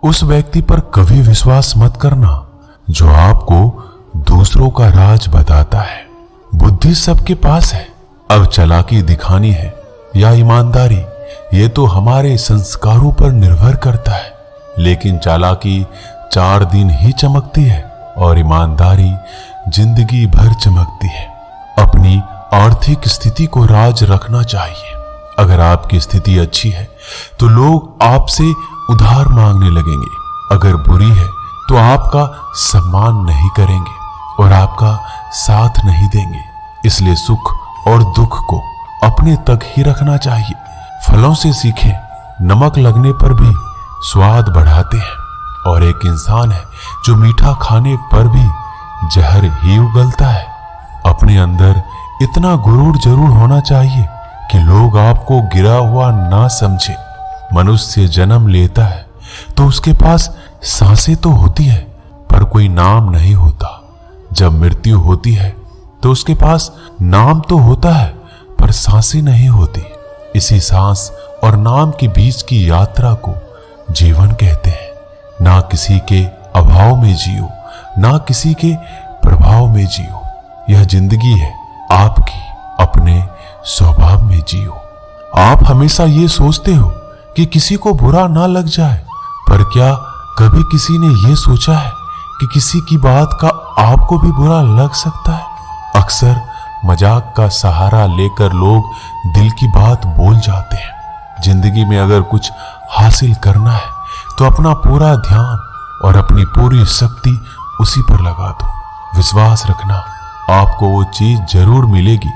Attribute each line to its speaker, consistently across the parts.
Speaker 1: उस व्यक्ति पर कभी विश्वास मत करना जो आपको दूसरों का राज बताता है। बुद्धि सबके पास है, अब चालाकी दिखानी है या ईमानदारी, ये तो हमारे संस्कारों पर निर्भर करता है। लेकिन चालाकी 4 दिन ही चमकती है और ईमानदारी जिंदगी भर चमकती है। अपनी आर्थिक स्थिति को राज रखना चाहिए। अगर आपकी स्थिति अच्छी है तो लोग आपसे उधार मांगने लगेंगे, अगर बुरी है तो आपका सम्मान नहीं करेंगे और आपका साथ नहीं देंगे। इसलिए सुख और दुख को अपने तक ही रखना चाहिए। फलों से सीखें, नमक लगने पर भी स्वाद बढ़ाते हैं, और एक इंसान है जो मीठा खाने पर भी जहर ही उगलता है। अपने अंदर इतना गुरूर जरूर होना चाहिए कि लोग आपको गिरा हुआ ना समझे। मनुष्य जन्म लेता है तो उसके पास सांसें तो होती है पर कोई नाम नहीं होता। जब मृत्यु होती है तो उसके पास नाम तो होता है पर सांसें नहीं होती। इसी सांस और नाम के बीच की यात्रा को जीवन कहते हैं। ना किसी के अभाव में जियो, ना किसी के प्रभाव में जियो। यह जिंदगी है आपकी, अपने स्वभाव में जियो। आप हमेशा ये सोचते हो कि किसी को बुरा ना लग जाए, पर क्या कभी किसी ने ये सोचा है कि किसी की बात का आपको भी बुरा लग सकता है? अक्सर मजाक का सहारा लेकर लोग दिल की बात बोल जाते हैं। जिंदगी में अगर कुछ हासिल करना है तो अपना पूरा ध्यान और अपनी पूरी शक्ति उसी पर लगा दो। विश्वास रखना, आपको वो चीज जरूर मिलेगी।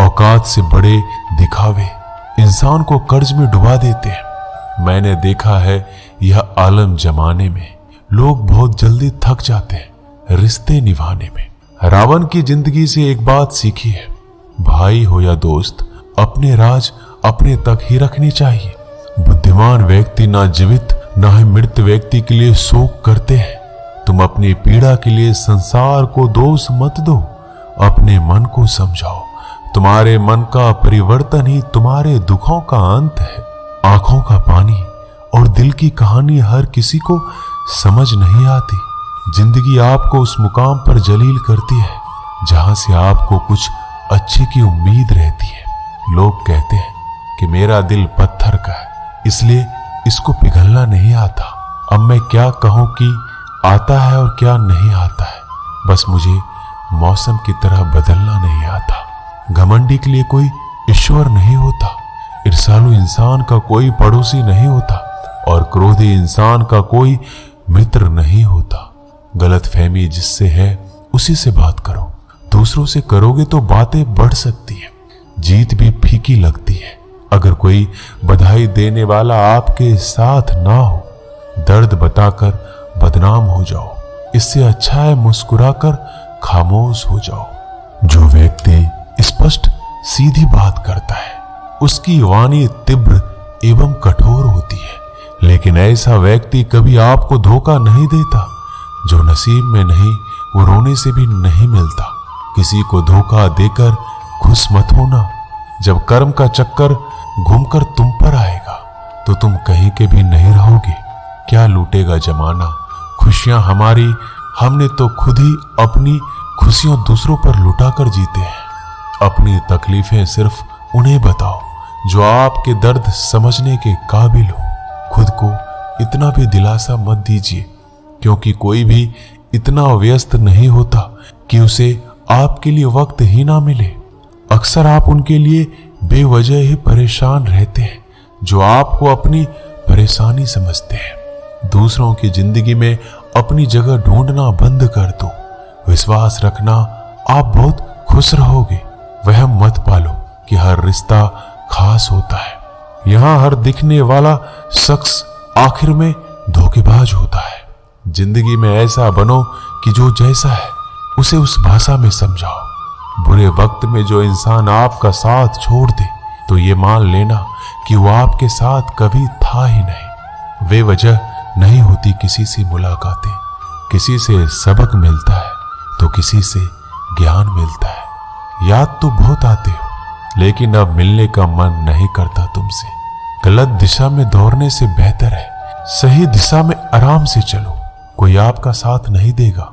Speaker 1: औकात से बड़े दिखावे इंसान को कर्ज में डुबा देते हैं। मैंने देखा है यह आलम जमाने में लोग बहुत जल्दी थक जाते हैं रिश्ते निभाने में। रावण की जिंदगी से एक बात सीखी है, भाई हो या दोस्त, अपने राज अपने तक ही रखनी चाहिए। बुद्धिमान व्यक्ति ना जीवित ना ही मृत व्यक्ति के लिए शोक करते हैं। तुम अपनी पीड़ा के लिए संसार को दोष मत दो, अपने मन को समझाओ। तुम्हारे मन का परिवर्तन ही तुम्हारे दुखों का अंत है। आंखों का पानी और दिल की कहानी हर किसी को समझ नहीं आती। जिंदगी आपको उस मुकाम पर जलील करती है जहां से आपको कुछ अच्छे की उम्मीद रहती है। लोग कहते हैं कि मेरा दिल पत्थर का है, इसलिए इसको पिघलना नहीं आता। अब मैं क्या कहूं कि आता है और क्या नहीं आता है, बस मुझे मौसम की तरह बदलना नहीं आता। घमंडी के लिए कोई ईश्वर नहीं होता, ईर्ष्यालु इंसान का कोई पड़ोसी नहीं होता और क्रोधी इंसान का कोई मित्र नहीं होता। गलतफहमी जिससे है उसी से बात करो। दूसरों से करोगे तो बातें बढ़ सकती है, जीत भी फीकी लगती है। अगर कोई बधाई देने वाला आपके साथ ना हो, दर्द बताकर बदनाम हो जाओ। इससे अच्छा है मुस्कुराकर खामोश हो जाओ। जो व्यक्ति स्पष्ट सीधी बात करता है उसकी वाणी तीव्र एवं कठोर होती है, लेकिन ऐसा व्यक्ति कभी आपको धोखा नहीं देता। जो नसीब में नहीं वो रोने से भी नहीं मिलता। किसी को धोखा देकर खुश मत होना। जब कर्म का चक्कर घूमकर तुम पर आएगा तो तुम कहीं के भी नहीं रहोगे। क्या लूटेगा जमाना खुशियां हमारी, हमने तो खुद ही अपनी खुशियां दूसरों पर लुटाकर जीते हैं। अपनी तकलीफें सिर्फ उन्हें बताओ जो आपके दर्द समझने के काबिल हो। खुद को इतना भी दिलासा मत दीजिए, क्योंकि कोई भी इतना व्यस्त नहीं होता कि उसे आपके लिए वक्त ही ना मिले। अक्सर आप उनके लिए बेवजह ही परेशान रहते हैं जो आपको अपनी परेशानी समझते हैं। दूसरों की जिंदगी में अपनी जगह ढूंढना बंद कर दो। विश्वास रखना, आप बहुत खुश रहोगे। वहम मत पालो कि हर रिश्ता खास होता है। यहां हर दिखने वाला शख्स आखिर में धोखेबाज होता है। जिंदगी में ऐसा बनो कि जो जैसा है उसे उस भाषा में समझाओ। बुरे वक्त में जो इंसान आपका साथ छोड़ दे तो ये मान लेना कि वो आपके साथ कभी था ही नहीं। बेवजह नहीं होती किसी से मुलाकातें। किसी से सबक मिलता है तो किसी से ज्ञान मिलता है। याद तो बहुत आते हो, लेकिन अब मिलने का मन नहीं करता तुमसे। गलत दिशा में दौड़ने से बेहतर है सही दिशा में आराम से चलो, कोई आपका साथ नहीं देगा।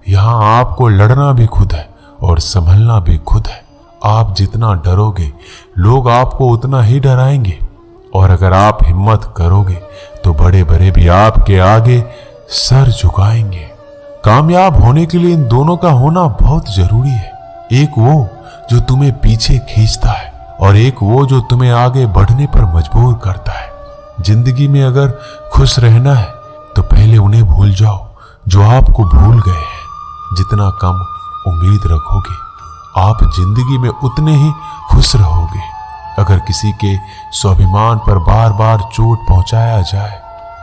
Speaker 1: यहाँ आपको लड़ना भी खुद है और संभलना भी खुद है। आप जितना डरोगे लोग आपको उतना ही डराएंगे, और अगर आप हिम्मत करोगे तो बड़े बड़े भी आपके आगे सर झुकाएंगे। कामयाब होने के लिए इन दोनों का होना बहुत जरूरी है। एक वो जो तुम्हें पीछे खींचता है और एक वो जो तुम्हें आगे बढ़ने पर मजबूर करता है। जिंदगी में अगर खुश रहना है तो पहले उन्हें भूल जाओ जो आपको भूल गए हैं। जितना कम उम्मीद रखोगे आप जिंदगी में उतने ही खुश रहोगे। अगर किसी के स्वाभिमान पर बार बार चोट पहुंचाया जाए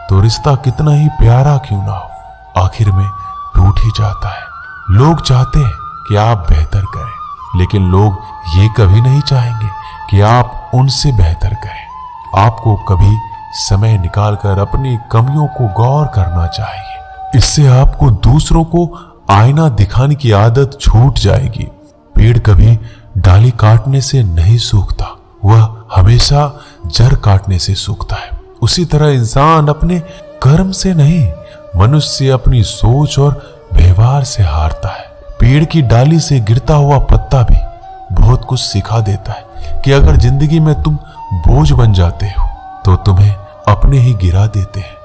Speaker 1: तो रिश्ता कितना ही प्यारा क्यों ना हो, आखिर में टूट ही जाता है। लोग चाहते हैं कि आप बेहतर करें, लेकिन लोग ये कभी नहीं चाहेंगे कि आप उनसे बेहतर करें। आपको कभी समय निकालकर अपनी कमियों को गौर करना चाहिए। इससे आपको दूसरों को आईना दिखाने की आदत छूट जाएगी। पेड़ कभी डाली काटने से नहीं सूखता, वह हमेशा जड़ काटने से सूखता है। उसी तरह इंसान अपने कर्म से नहीं, मनुष्य अपनी सोच और व्यवहार से हारता है। पेड़ की डाली से गिरता हुआ पत्ता भी बहुत कुछ सिखा देता है कि अगर जिंदगी में तुम बोझ बन जाते हो तो तुम्हें अपने ही गिरा देते हैं।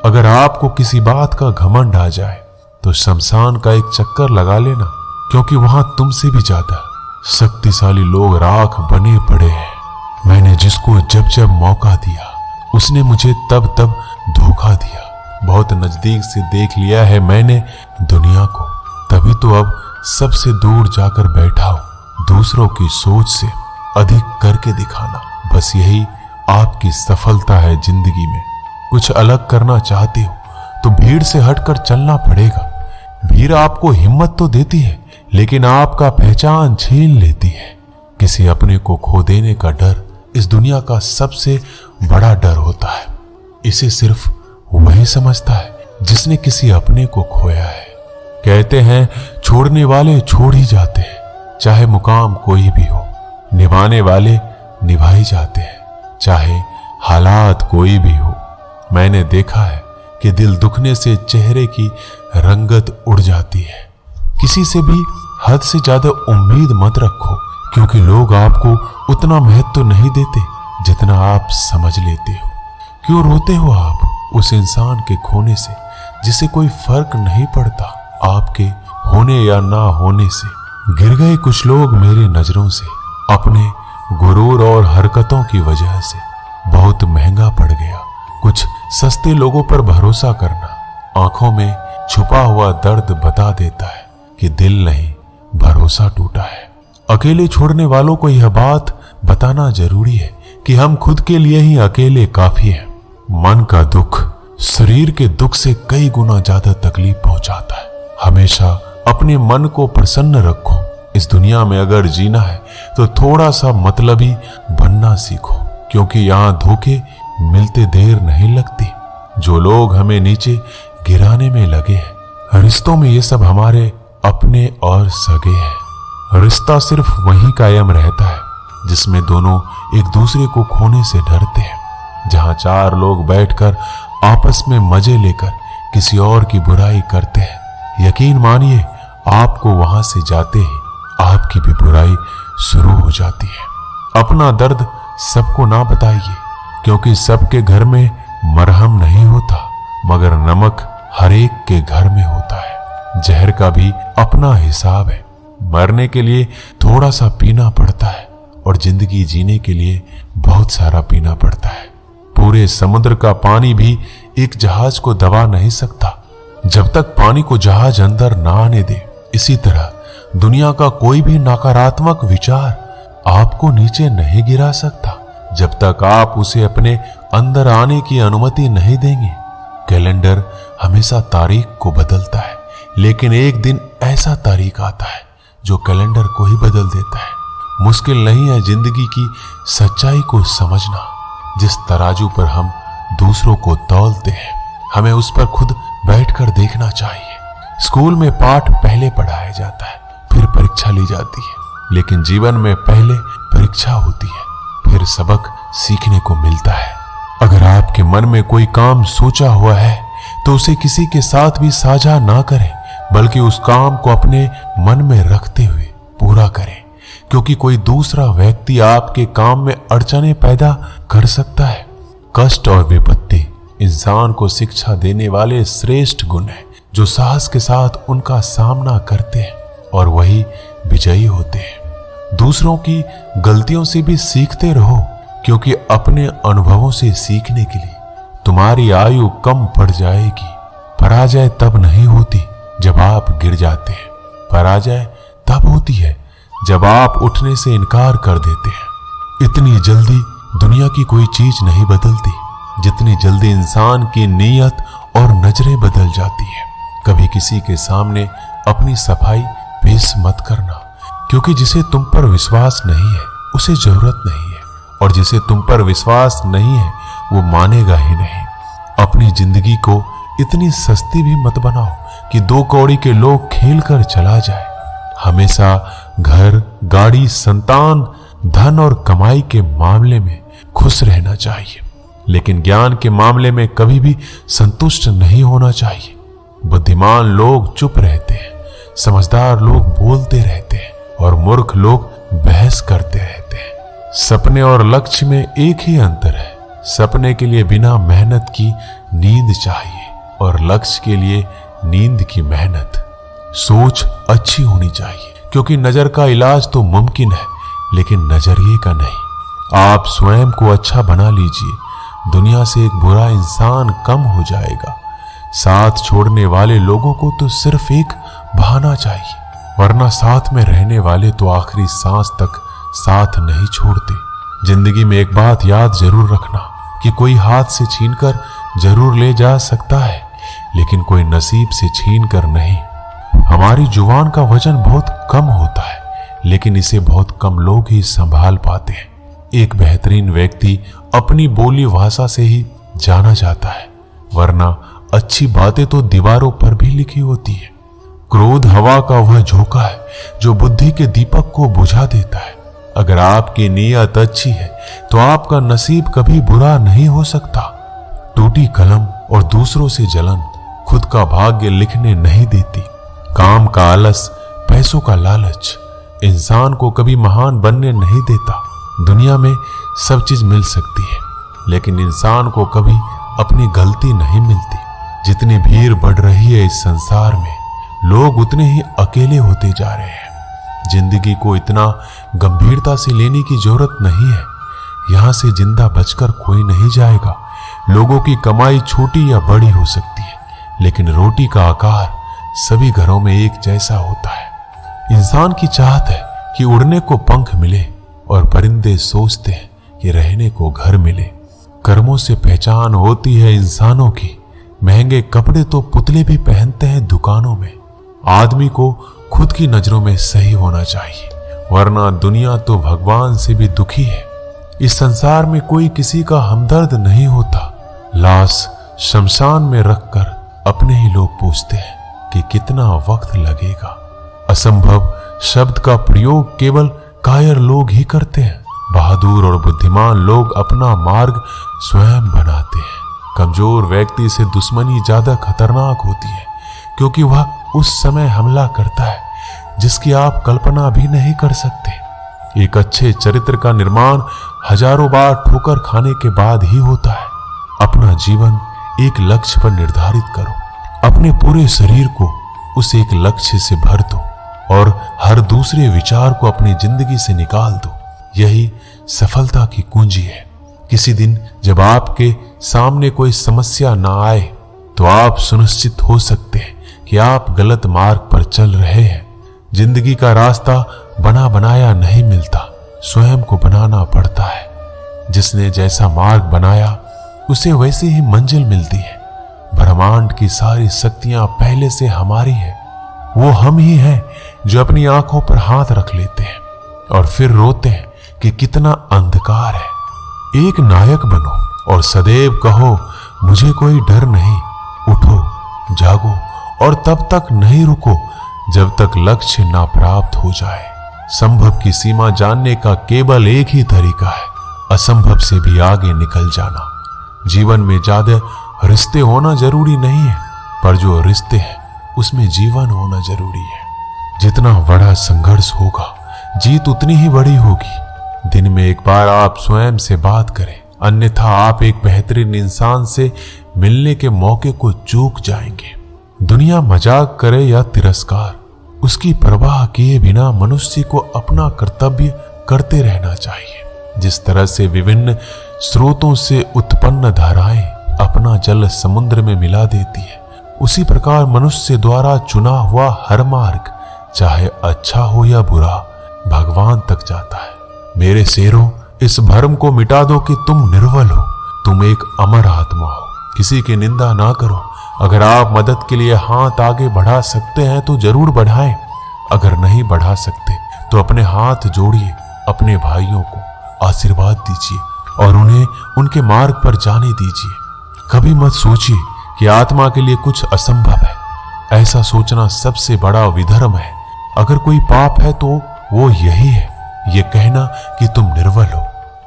Speaker 1: अगर आपको किसी बात का घमंड आ जाए तो शमशान का एक चक्कर लगा लेना, क्योंकि वहां तुमसे भी ज्यादा शक्तिशाली लोग राख बने पड़े हैं। मैंने जिसको जब जब मौका दिया उसने मुझे तब तब धोखा दिया। बहुत नजदीक से देख लिया है मैंने दुनिया को, तभी तो अब सबसे दूर जाकर बैठा हूं। दूसरों की सोच से अधिक करके दिखाना, बस यही आपकी सफलता है जिंदगी में। कुछ अलग करना चाहते हो तो भीड़ से हटकर चलना पड़ेगा। भीड़ आपको हिम्मत तो देती है, लेकिन आपका पहचान छीन लेती है। किसी अपने को खो देने का डर इस दुनिया का सबसे बड़ा डर होता है। इसे सिर्फ वही समझता है जिसने किसी अपने को खोया है। कहते हैं छोड़ने वाले छोड़ ही जाते हैं, चाहे मुकाम कोई भी हो। निभाने वाले निभा ही जाते हैं, चाहे हालात कोई भी हो। मैंने देखा है कि दिल दुखने से चेहरे की रंगत उड़ जाती है। किसी से भी हद से ज्यादा उम्मीद मत रखो, क्योंकि लोग आपको उतना महत्व तो नहीं देते जितना आप समझ लेते हो। क्यों रोते हो आप उस इंसान के खोने से जिसे कोई फर्क नहीं पड़ता आपके होने या ना होने से। गिर गए कुछ लोग मेरी नजरों से अपने गुरूर और हरकतों की वजह से। बहुत महंगा पड़ गया कुछ सस्ते लोगों पर भरोसा करना। आंखों में छुपा हुआ दर्द बता देता है कि दिल नहीं, भरोसा टूटा है। अकेले छोड़ने वालों को यह बात बताना जरूरी है कि हम खुद के लिए ही अकेले काफी हैं। मन का दुख शरीर के दुख से कई गुना ज्यादा तकलीफ पहुंचाता है। हमेशा अपने मन को प्रसन्न रखो। इस दुनिया में अगर जीना है तो थोड़ा सा मतलबी बनना सीखो, क्योंकि यहाँ धोखे मिलते देर नहीं लगती। जो लोग हमें नीचे गिराने में लगे हैं, रिश्तों में ये सब हमारे अपने और सगे हैं। रिश्ता सिर्फ वहीं कायम रहता है जिसमें दोनों एक दूसरे को खोने से डरते हैं। जहां चार लोग बैठकर आपस में मजे लेकर किसी और की बुराई करते हैं, यकीन मानिए आपको वहां से जाते ही आपकी भी बुराई शुरू हो जाती है। अपना दर्द सबको ना बताइए, क्योंकि सबके घर में मरहम नहीं होता, मगर नमक हर एक के घर में होता है। जहर का भी अपना हिसाब है। मरने के लिए थोड़ा सा पीना पड़ता है और जिंदगी जीने के लिए बहुत सारा पीना पड़ता है। पूरे समुद्र का पानी भी एक जहाज को दबा नहीं सकता जब तक पानी को जहाज अंदर ना आने दे। इसी तरह दुनिया का कोई भी नकारात्मक विचार आपको नीचे नहीं गिरा सकता जब तक आप उसे अपने अंदर आने की अनुमति नहीं देंगे। कैलेंडर हमेशा तारीख को बदलता है, लेकिन एक दिन ऐसा तारीख आता है जो कैलेंडर को ही बदल देता है। मुश्किल नहीं है जिंदगी की सच्चाई को समझना। जिस तराजू पर हम दूसरों को तौलते हैं, हमें उस पर खुद बैठकर देखना चाहिए। स्कूल में पाठ पहले पढ़ाया जाता है, फिर परीक्षा ली जाती है, लेकिन जीवन में पहले परीक्षा होती है, फिर सबक सीखने को मिलता है। अगर आपके मन में कोई काम सोचा हुआ है तो उसे किसी के साथ भी साझा ना करें, बल्कि उस काम को अपने मन में रखते हुए पूरा करें, क्योंकि कोई दूसरा व्यक्ति आपके काम में अड़चने पैदा कर सकता है। कष्ट और विपत्ति इंसान को शिक्षा देने वाले श्रेष्ठ गुण हैं, जो साहस के साथ उनका सामना करते हैं और वही विजयी होते हैं। दूसरों की गलतियों से भी सीखते रहो, क्योंकि अपने अनुभवों से सीखने के लिए तुम्हारी आयु कम पड़ जाएगी। पराजय तब नहीं होती जब आप गिर जाते हैं, पराजय तब होती है जब आप उठने से इनकार कर देते हैं। इतनी जल्दी दुनिया की कोई चीज नहीं बदलती जितनी जल्दी इंसान की नीयत और नजरें बदल जाती है। कभी किसी के सामने अपनी सफाई पेश मत करना, क्योंकि जिसे तुम पर विश्वास नहीं है उसे जरूरत नहीं है, और जिसे तुम पर विश्वास नहीं है वो मानेगा ही नहीं। अपनी जिंदगी को इतनी सस्ती भी मत बनाओ कि 2 कौड़ी के लोग खेल कर चला जाए। हमेशा घर, गाड़ी, संतान, धन और कमाई के मामले में खुश रहना चाहिए, लेकिन ज्ञान के मामले में कभी भी संतुष्ट नहीं होना चाहिए। बुद्धिमान लोग चुप रहते हैं, समझदार लोग बोलते रहते हैं और मूर्ख लोग बहस करते रहते हैं। सपने और लक्ष्य में एक ही अंतर है। सपने के लिए बिना मेहनत की नींद चाहिए और लक्ष्य के लिए नींद की मेहनत। सोच अच्छी होनी चाहिए, क्योंकि नजर का इलाज तो मुमकिन है, लेकिन नजरिए का नहीं। आप स्वयं को अच्छा बना लीजिए, दुनिया से एक बुरा इंसान कम हो जाएगा। साथ छोड़ने वाले लोगों को तो सिर्फ एक बहाना चाहिए, वरना साथ में रहने वाले तो आखिरी सांस तक साथ नहीं छोड़ते। जिंदगी में एक बात याद जरूर रखना कि कोई हाथ से छीनकर जरूर ले जा सकता है, लेकिन कोई नसीब से छीनकर नहीं। हमारी जुबान का वजन बहुत कम होता है, लेकिन इसे बहुत कम लोग ही संभाल पाते हैं। एक बेहतरीन व्यक्ति अपनी बोली भाषा से ही जाना जाता है, वरना अच्छी बातें तो दीवारों पर भी लिखी होती है। क्रोध हवा का वह झोंका है जो बुद्धि के दीपक को बुझा देता है। अगर आपकी नीयत अच्छी है तो आपका नसीब कभी बुरा नहीं हो सकता। टूटी कलम और दूसरों से जलन खुद का भाग्य लिखने नहीं देती। काम का आलस, पैसों का लालच इंसान को कभी महान बनने नहीं देता। दुनिया में सब चीज मिल सकती है, लेकिन इंसान को कभी अपनी गलती नहीं मिलती। जितनी भीड़ बढ़ रही है इस संसार में, लोग उतने ही अकेले होते जा रहे हैं। जिंदगी को इतना गंभीरता से लेने की जरूरत नहीं है। यहां से जिंदा बचकर कोई नहीं जाएगा। लोगों की कमाई छोटी या बड़ी हो सकती है, लेकिन रोटी का आकार सभी घरों में एक जैसा होता है। इंसान की चाहत है कि उड़ने को पंख मिले, और परिंदे सोचते हैं कि रहने को घर मिले। कर्मों से पहचान होती है इंसानों की। महंगे कपड़े तो पुतले भी पहनते हैं दुकानों में। आदमी को खुद की नजरों में सही होना चाहिए, वरना दुनिया तो भगवान से भी दुखी है। इस संसार में कोई किसी का हमदर्द नहीं होता। लाश शमशान में रखकर अपने ही लोग पूछते हैं कि कितना वक्त लगेगा। असंभव शब्द का प्रयोग केवल कायर लोग ही करते हैं। बहादुर और बुद्धिमान लोग अपना मार्ग स्वयं बनाते हैं। कमजोर व्यक्ति से दुश्मनी ज्यादा खतरनाक होती है, क्योंकि वह उस समय हमला करता है जिसकी आप कल्पना भी नहीं कर सकते। एक अच्छे चरित्र का निर्माण हजारों बार ठोकर खाने के बाद ही होता है। अपना जीवन एक लक्ष्य पर निर्धारित करो। अपने पूरे शरीर को उस एक लक्ष्य से भर दो और हर दूसरे विचार को अपनी जिंदगी से निकाल दो। यही सफलता की कुंजी है। किसी दिन जब आपके सामने कोई समस्या ना आए तो आप सुनिश्चित हो सकते हैं कि आप गलत मार्ग पर चल रहे हैं। जिंदगी का रास्ता बना बनाया नहीं मिलता, स्वयं को बनाना पड़ता है। जिसने जैसा मार्ग बनाया उसे वैसे ही मंजिल मिलती है। ब्रह्मांड की सारी शक्तियां पहले से हमारी है। वो हम ही हैं जो अपनी आंखों पर हाथ रख लेते हैं और फिर रोते हैं कि कितना अंधकार है। एक नायक बनो और सदैव कहो मुझे कोई डर नहीं। उठो, जागो और तब तक नहीं रुको जब तक लक्ष्य ना प्राप्त हो जाए। संभव की सीमा जानने का केवल एक ही तरीका है, असंभव से भी आगे निकल जाना। जीवन में ज्यादा रिश्ते होना जरूरी नहीं है, पर जो रिश्ते हैं उसमें जीवन होना जरूरी है। जितना बड़ा संघर्ष होगा, जीत उतनी ही बड़ी होगी। दिन में एक बार आप स्वयं से बात करें, अन्यथा आप एक बेहतरीन इंसान से मिलने के मौके को चूक जाएंगे। दुनिया मजाक करे या तिरस्कार, उसकी परवाह किए बिना मनुष्य को अपना कर्तव्य करते रहना चाहिए। जिस तरह से विभिन्न स्रोतों से उत्पन्न धाराएं अपना जल समुद्र में मिला देती है, उसी प्रकार मनुष्य द्वारा चुना हुआ हर मार्ग, चाहे अच्छा हो या बुरा, भगवान तक जाता है। मेरे शेरों, इस भ्रम को मिटा दो कि तुम निर्बल हो, तुम एक अमर आत्मा हो। किसी की निंदा ना करो। अगर आप मदद के लिए हाथ आगे बढ़ा सकते हैं तो जरूर बढ़ाएं। अगर नहीं बढ़ा सकते तो अपने हाथ जोड़िए, अपने भाइयों को आशीर्वाद दीजिए और उन्हें उनके मार्ग पर जाने दीजिए। कभी मत सोचिए कि आत्मा के लिए कुछ असंभव है। ऐसा सोचना सबसे बड़ा विधर्म है। अगर कोई पाप है तो वो यही है, ये कहना कि तुम निर्बल हो।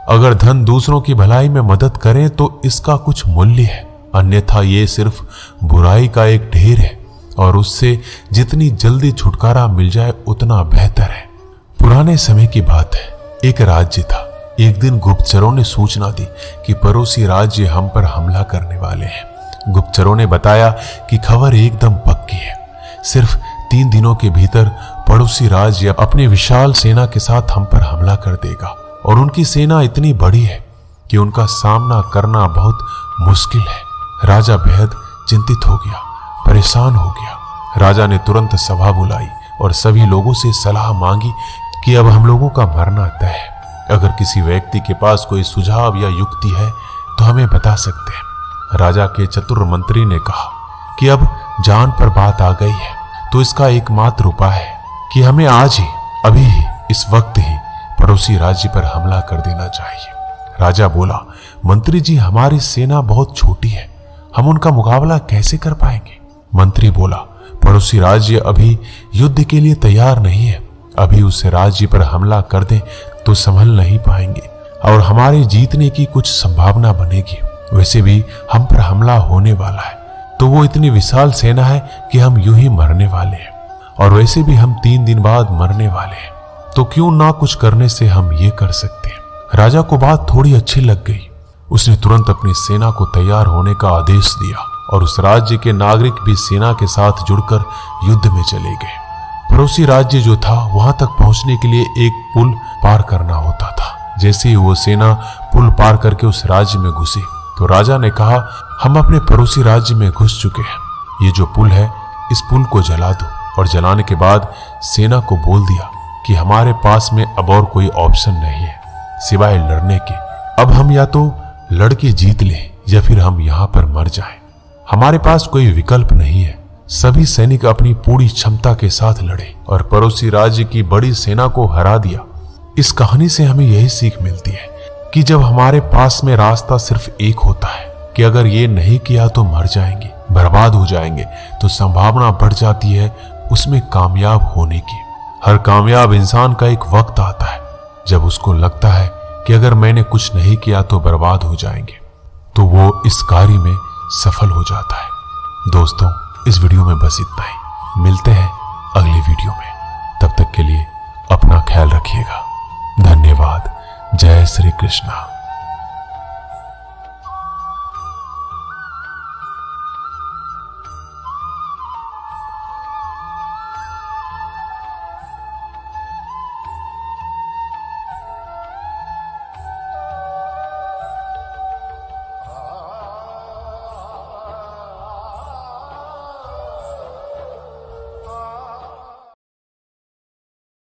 Speaker 1: अगर धन दूसरों की भलाई में मदद करें तो इसका कुछ मूल्य है, अन्यथा ये सिर्फ बुराई का एक ढेर है और उससे जितनी जल्दी छुटकारा मिल जाए उतना बेहतर है। पुराने समय की बात है, एक राज्य था। एक दिन गुप्तचरों ने सूचना दी कि पड़ोसी राज्य हम पर हमला करने वाले हैं। गुप्तचरों ने बताया कि खबर एकदम पक्की है। सिर्फ 3 दिनों के भीतर पड़ोसी राज्य अपनी विशाल सेना के साथ हम पर हमला कर देगा और उनकी सेना इतनी बड़ी है कि उनका सामना करना बहुत मुश्किल है। राजा बेहद चिंतित हो गया, परेशान हो गया। राजा ने तुरंत सभा बुलाई और सभी लोगों से सलाह मांगी कि अब हम लोगों का मरना तय है। अगर किसी व्यक्ति के पास कोई सुझाव या युक्ति है तो हमें बता सकते हैं। राजा के चतुर मंत्री ने कहा कि अब जान पर बात आ गई है तो इसका एकमात्र उपाय है कि हमें आज ही, अभी ही, इस वक्त ही पड़ोसी राज्य पर हमला कर देना चाहिए। राजा बोला, मंत्री जी, हमारी सेना बहुत छोटी है, हम उनका मुकाबला कैसे कर पाएंगे? मंत्री बोला, पड़ोसी राज्य अभी युद्ध के लिए तैयार नहीं है। अभी उस राज्य पर हमला कर दें तो संभल नहीं पाएंगे और हमारे जीतने की कुछ संभावना बनेगी। वैसे भी हम पर हमला होने वाला है तो वो इतनी विशाल सेना है कि हम यूं ही मरने वाले हैं और वैसे भी हम 3 दिन बाद मरने वाले हैं, तो क्यों ना कुछ करने से हम ये कर सकते हैं। राजा को बात थोड़ी अच्छी लग गई। उसने तुरंत अपनी सेना को तैयार होने का आदेश दिया और उस राज्य के नागरिक भी सेना के साथ जुड़कर युद्ध में चले गए। पड़ोसी राज्य जो था वहां तक पहुंचने के लिए एक पुल पार करना होता था। जैसे ही वो सेना पुल पार करके उस राज्य में घुसी तो राजा ने कहा, हम अपने पड़ोसी राज्य में घुस चुके हैं, ये जो पुल है इस पुल को जला दो। और जलाने के बाद सेना को बोल दिया कि हमारे पास में अब और कोई ऑप्शन नहीं है सिवाय लड़ने के। अब हम या तो लड़के जीत लें या फिर हम यहां पर मर जाएं। हमारे पास कोई विकल्प नहीं है। सभी सैनिक अपनी पूरी क्षमता के साथ लड़े और पड़ोसी राज्य की बड़ी सेना को हरा दिया। इस कहानी से हमें यही सीख मिलती है कि जब हमारे पास में रास्ता सिर्फ एक होता है कि अगर ये नहीं किया तो मर जाएंगे, बर्बाद हो जाएंगे, तो संभावना बढ़ जाती है उसमें कामयाब होने की। हर कामयाब इंसान का एक वक्त आता है जब उसको लगता है कि अगर मैंने कुछ नहीं किया तो बर्बाद हो जाएंगे, तो वो इस कार्य में सफल हो जाता है। दोस्तों, इस वीडियो में बस इतना ही। मिलते हैं अगली वीडियो में। तब तक के लिए अपना ख्याल रखिएगा। धन्यवाद। जय श्री कृष्णा।